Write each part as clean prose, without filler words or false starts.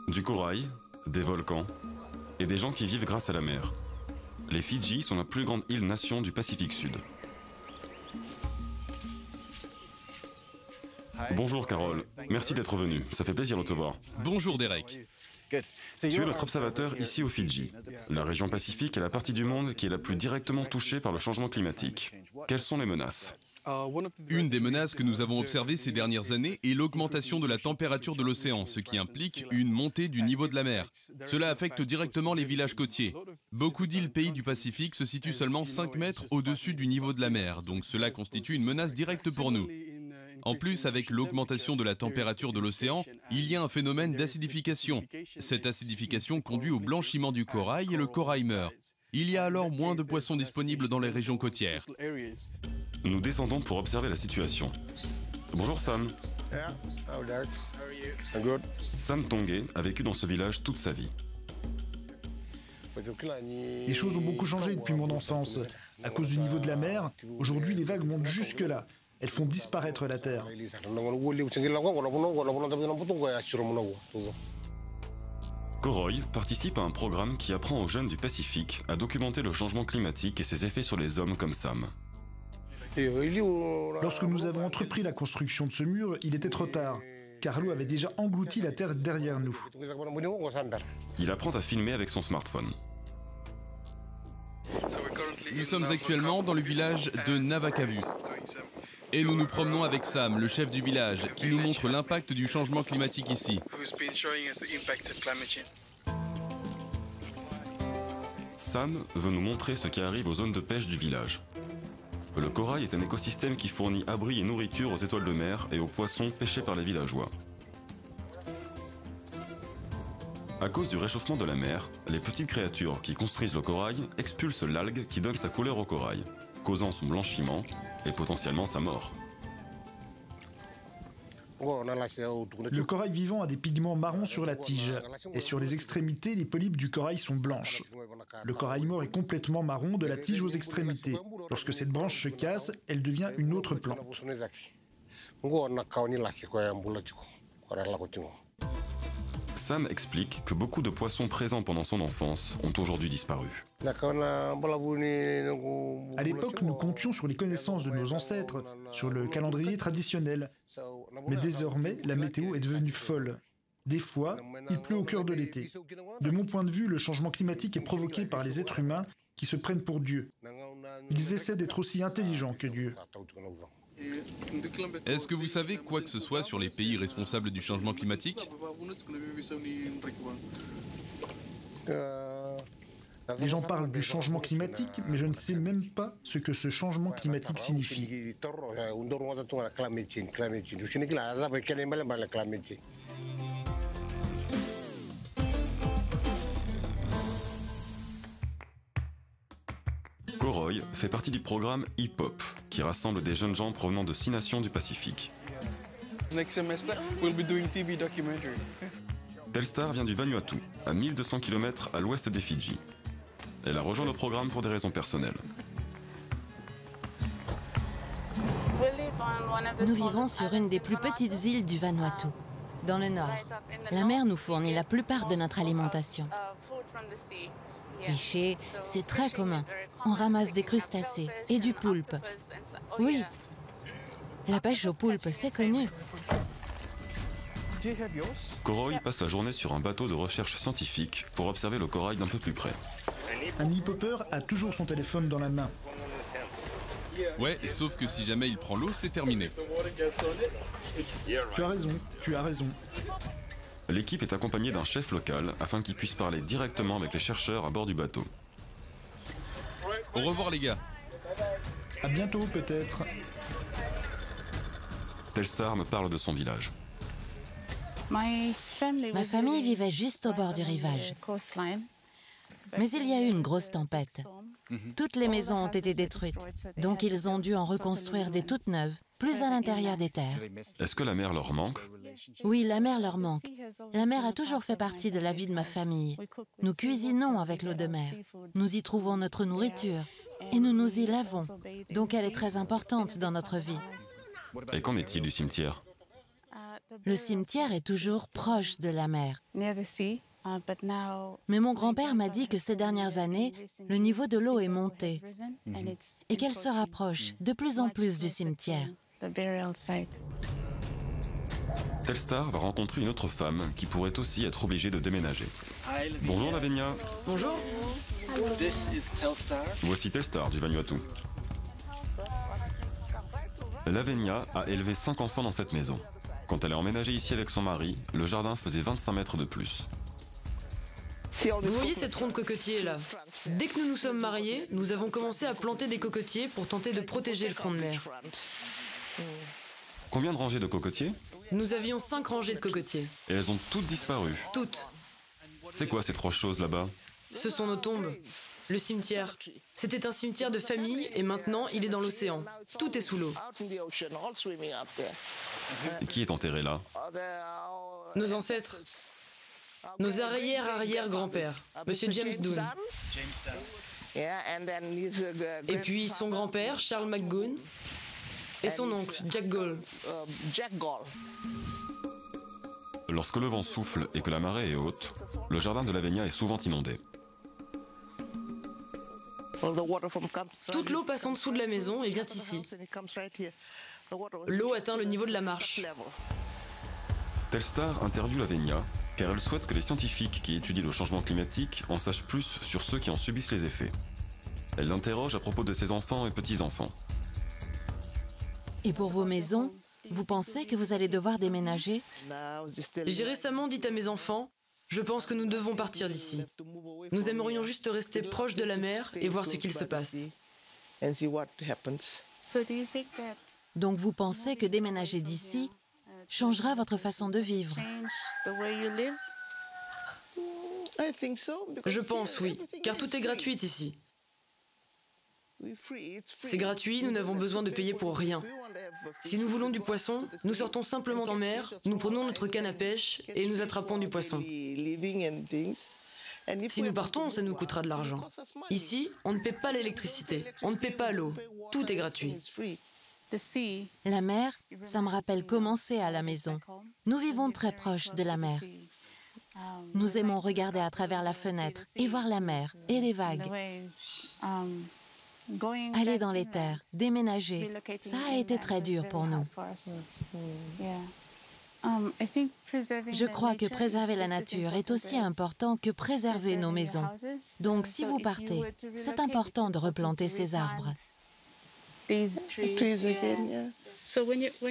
Du corail, des volcans et des gens qui vivent grâce à la mer. Les Fidji sont la plus grande île-nation du Pacifique Sud. Bonjour Carole, merci d'être venue, ça fait plaisir de te voir. Bonjour Derek. Tu es notre observateur ici aux Fidji. La région Pacifique est la partie du monde qui est la plus directement touchée par le changement climatique. Quelles sont les menaces? Une des menaces que nous avons observées ces dernières années est l'augmentation de la température de l'océan, ce qui implique une montée du niveau de la mer. Cela affecte directement les villages côtiers. Beaucoup d'îles pays du Pacifique se situent seulement 5 mètres au-dessus du niveau de la mer, donc cela constitue une menace directe pour nous. En plus, avec l'augmentation de la température de l'océan, il y a un phénomène d'acidification. Cette acidification conduit au blanchiment du corail et le corail meurt. Il y a alors moins de poissons disponibles dans les régions côtières. Nous descendons pour observer la situation. Bonjour Sam. Sam Tongue a vécu dans ce village toute sa vie. Les choses ont beaucoup changé depuis mon enfance. À cause du niveau de la mer, aujourd'hui les vagues montent jusque-là. Elles font disparaître la terre. Koroy participe à un programme qui apprend aux jeunes du Pacifique à documenter le changement climatique et ses effets sur les hommes comme Sam. Lorsque nous avons entrepris la construction de ce mur, il était trop tard, car l'eau avait déjà englouti la terre derrière nous. Il apprend à filmer avec son smartphone. Nous sommes actuellement dans le village de Navakavu. Et nous nous promenons avec Sam, le chef du village, qui nous montre l'impact du changement climatique ici. Sam veut nous montrer ce qui arrive aux zones de pêche du village. Le corail est un écosystème qui fournit abri et nourriture aux étoiles de mer et aux poissons pêchés par les villageois. À cause du réchauffement de la mer, les petites créatures qui construisent le corail expulsent l'algue qui donne sa couleur au corail, causant son blanchiment et potentiellement sa mort. Le corail vivant a des pigments marrons sur la tige, et sur les extrémités, les polypes du corail sont blanches. Le corail mort est complètement marron de la tige aux extrémités. Lorsque cette branche se casse, elle devient une autre plante. Sam explique que beaucoup de poissons présents pendant son enfance ont aujourd'hui disparu. À l'époque, nous comptions sur les connaissances de nos ancêtres, sur le calendrier traditionnel. Mais désormais, la météo est devenue folle. Des fois, il pleut au cœur de l'été. De mon point de vue, le changement climatique est provoqué par les êtres humains qui se prennent pour Dieu. Ils essaient d'être aussi intelligents que Dieu. Est-ce que vous savez quoi que ce soit sur les pays responsables du changement climatique? Les gens parlent du changement climatique, mais je ne sais même pas ce que ce changement climatique signifie. Koroy fait partie du programme Hip-Hop, qui rassemble des jeunes gens provenant de 6 nations du Pacifique. Telstar vient du Vanuatu, à 1200 km à l'ouest des Fidji. Elle a rejoint le programme pour des raisons personnelles. Nous vivons sur une des plus petites îles du Vanuatu, dans le nord. La mer nous fournit la plupart de notre alimentation. Pêcher, c'est très commun. On ramasse des crustacés et du poulpe. Oui, la pêche au poulpe, c'est connu. Koroy passe la journée sur un bateau de recherche scientifique pour observer le corail d'un peu plus près. Un hip-hopper a toujours son téléphone dans la main. Ouais, sauf que si jamais il prend l'eau, c'est terminé. Tu as raison, tu as raison. L'équipe est accompagnée d'un chef local afin qu'il puisse parler directement avec les chercheurs à bord du bateau. Au revoir les gars. À bientôt peut-être. Telstar me parle de son village. Ma famille vivait juste au bord du rivage. Mais il y a eu une grosse tempête. Toutes les maisons ont été détruites, donc ils ont dû en reconstruire des toutes neuves, plus à l'intérieur des terres. Est-ce que la mer leur manque? Oui, la mer leur manque. La mer a toujours fait partie de la vie de ma famille. Nous cuisinons avec l'eau de mer. Nous y trouvons notre nourriture et nous nous y lavons. Donc elle est très importante dans notre vie. Et qu'en est-il du cimetière? Le cimetière est toujours proche de la mer. Mais mon grand-père m'a dit que ces dernières années, le niveau de l'eau est monté et qu'elle se rapproche de plus en plus du cimetière. Telstar va rencontrer une autre femme qui pourrait aussi être obligée de déménager. Bonjour Lavinia. Bonjour. Voici Telstar du Vanuatu. Lavinia a élevé 5 enfants dans cette maison. Quand elle est emménagée ici avec son mari, le jardin faisait 25 mètres de plus. Vous voyez cette ronde cocotier là? Dès que nous nous sommes mariés, nous avons commencé à planter des cocotiers pour tenter de protéger le front de mer. Combien de rangées de cocotiers? Nous avions 5 rangées de cocotiers. Et elles ont toutes disparu. Toutes. C'est quoi ces 3 choses là-bas? Ce sont nos tombes. Le cimetière. C'était un cimetière de famille et maintenant il est dans l'océan. Tout est sous l'eau. Et qui est enterré là? Nos ancêtres. Nos arrière-arrière-grands-pères. Monsieur James Dunn. Et puis son grand-père, Charles McGoon. Et son oncle, Jack Gall. Lorsque le vent souffle et que la marée est haute, le jardin de Lavinia est souvent inondé. Toute l'eau passe en dessous de la maison et vient ici. L'eau atteint le niveau de la marche. Telstar interviewe Lavinia car elle souhaite que les scientifiques qui étudient le changement climatique en sachent plus sur ceux qui en subissent les effets. Elle l'interroge à propos de ses enfants et petits-enfants. Et pour vos maisons, vous pensez que vous allez devoir déménager? J'ai récemment dit à mes enfants, je pense que nous devons partir d'ici. Nous aimerions juste rester proches de la mer et voir ce qu'il se passe. Donc vous pensez que déménager d'ici changera votre façon de vivre? Je pense, oui, car tout est gratuit ici. C'est gratuit, nous n'avons besoin de payer pour rien. Si nous voulons du poisson, nous sortons simplement en mer, nous prenons notre canne à pêche et nous attrapons du poisson. Si nous partons, ça nous coûtera de l'argent. Ici, on ne paie pas l'électricité, on ne paie pas l'eau, tout est gratuit. La mer, ça me rappelle commencer à la maison. Nous vivons très proche de la mer. Nous aimons regarder à travers la fenêtre et voir la mer et les vagues. Aller dans les terres, déménager, ça a été très dur pour nous. Je crois que préserver la nature est aussi important que préserver nos maisons. Donc si vous partez, c'est important de replanter ces arbres.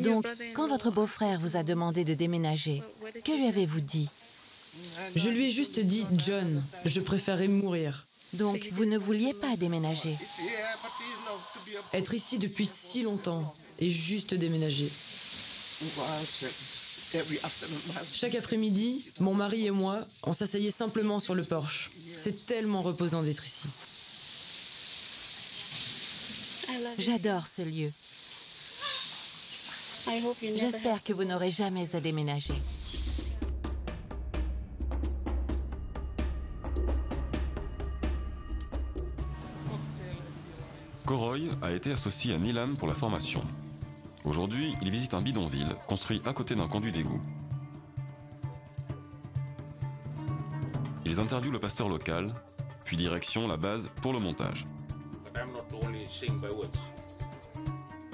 Donc, quand votre beau-frère vous a demandé de déménager, que lui avez-vous dit? Je lui ai juste dit, John, je préférais mourir. Donc, vous ne vouliez pas déménager? Être ici depuis si longtemps et juste déménager. Chaque après-midi, mon mari et moi, on s'asseyait simplement sur le porche. C'est tellement reposant d'être ici. J'adore ce lieu. J'espère que vous n'aurez jamais à déménager. Koroy a été associé à Nilam pour la formation. Aujourd'hui, il visite un bidonville construit à côté d'un conduit d'égout. Ils interviewent le pasteur local, puis direction la base pour le montage.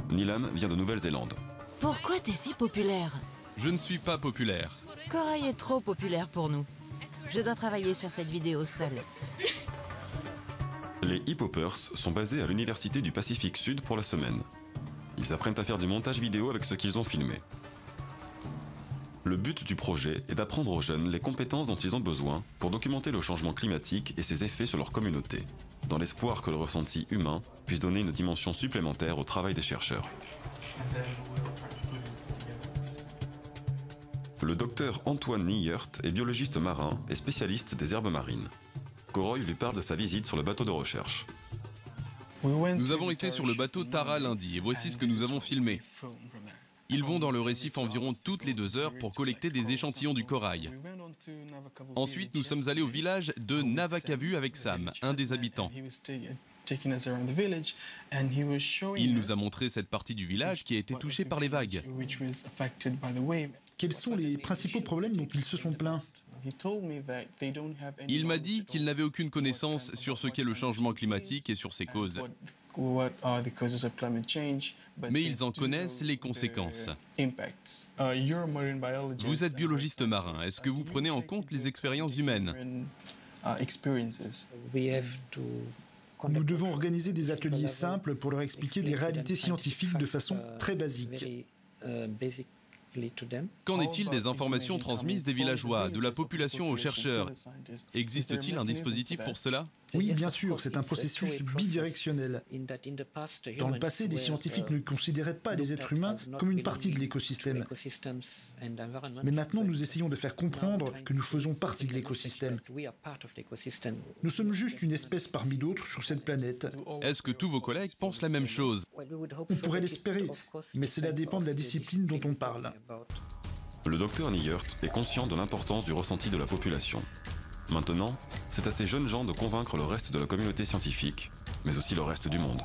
Nilam vient de Nouvelle-Zélande. Pourquoi t'es si populaire? Je ne suis pas populaire. Koroy est trop populaire pour nous. Je dois travailler sur cette vidéo seule. Les hip-hoppers sont basés à l'Université du Pacifique Sud pour la semaine. Ils apprennent à faire du montage vidéo avec ce qu'ils ont filmé. Le but du projet est d'apprendre aux jeunes les compétences dont ils ont besoin pour documenter le changement climatique et ses effets sur leur communauté, dans l'espoir que le ressenti humain puisse donner une dimension supplémentaire au travail des chercheurs. Le docteur Antoine Niert est biologiste marin et spécialiste des herbes marines. Koroy lui parle de sa visite sur le bateau de recherche. Nous avons été sur le bateau Tara lundi et voici ce que nous avons filmé. Ils vont dans le récif environ toutes les 2 heures pour collecter des échantillons du corail. Ensuite, nous sommes allés au village de Navakavu avec Sam, un des habitants. Il nous a montré cette partie du village qui a été touchée par les vagues. Quels sont les principaux problèmes dont ils se sont plaints? Il m'a dit qu'il n'avait aucune connaissance sur ce qu'est le changement climatique et sur ses causes. Mais ils en connaissent les conséquences. Vous êtes biologiste marin. Est-ce que vous prenez en compte les expériences humaines? Nous devons organiser des ateliers simples pour leur expliquer des réalités scientifiques de façon très basique. Qu'en est-il des informations transmises des villageois, de la population aux chercheurs? Existe-t-il un dispositif pour cela? Oui, bien sûr, c'est un processus bidirectionnel. Dans le passé, les scientifiques ne considéraient pas les êtres humains comme une partie de l'écosystème. Mais maintenant, nous essayons de faire comprendre que nous faisons partie de l'écosystème. Nous sommes juste une espèce parmi d'autres sur cette planète. Est-ce que tous vos collègues pensent la même chose? On pourrait l'espérer, mais cela dépend de la discipline dont on parle. Le docteur Nigert est conscient de l'importance du ressenti de la population. Maintenant, c'est à ces jeunes gens de convaincre le reste de la communauté scientifique, mais aussi le reste du monde.